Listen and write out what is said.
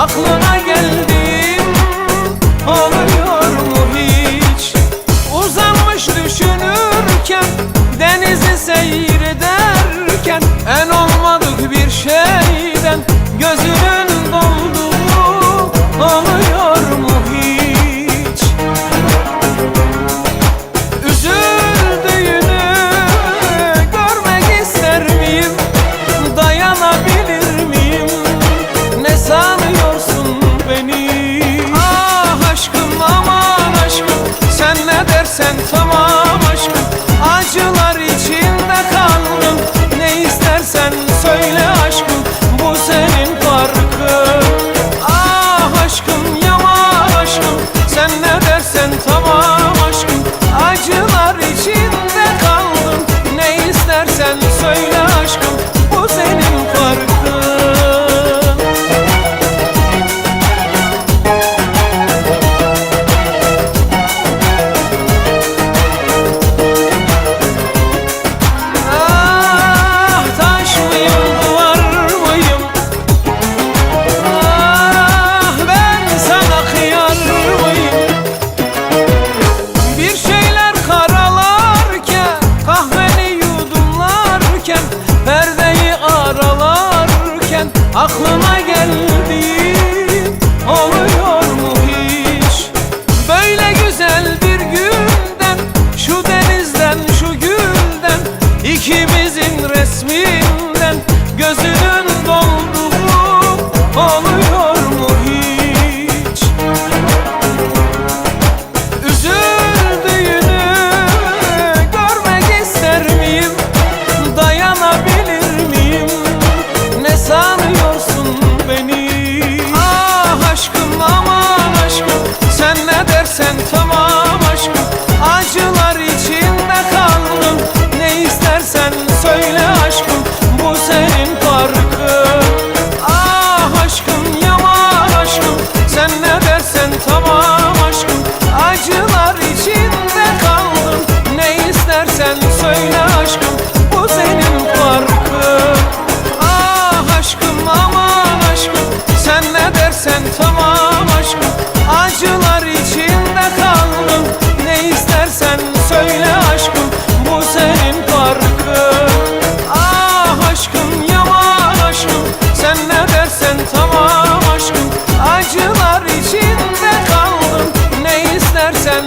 Aklına geldim oluyor mu hiç? Uzanmış düşünürken, denizi seyrederken, en olmadık bir şeyden gözünün dolduğu oluyor mu hiç? Üzüldüğünü görmek ister miyim? Dayanabilir miyim? Ne sanıyorsun beni? Ah aşkım, aman aşkım, sen ne dersen tamam aşkım. Acılar içinde kaldım, ne istersen söyle aşkım, bu senin farkın. Ah aşkım, yaman aşkım, sen ne dersen tamam aşkım. Acılar içinde kaldım, ne istersen söyle aşkım, bu senin farkın. Perdeyi aralarken aklına geldim oluyor mu hiç? Böyle güzel bir günden, şu denizden, şu gülden, ikimizin resminden gözünün dolduğu oluyor mu hiç? Üzüldüğünü görmek ister miyim? Dayanabilir miyim? Ne sanıyorsun beni? Ah aşkım, aman aşkım, sen ne dersen tamam aşkım. Acılar içinde kaldım, ne istersen söyle aşkım, bu senin farkın. Ah aşkım, yaman aşkım, sen ne dersen tamam aşkım. Acılar içinde kaldım, ne istersen söyle aşkım, bu senin farkın. Ah aşkım, aman aşkım, sen ne dersen tamam aşkım. Acılar içinde kaldım, ne istersen söyle aşkım, bu senin farkın. Ah aşkım, yaman aşkım, sen ne dersen tamam aşkım. Acılar içinde kaldım, ne istersen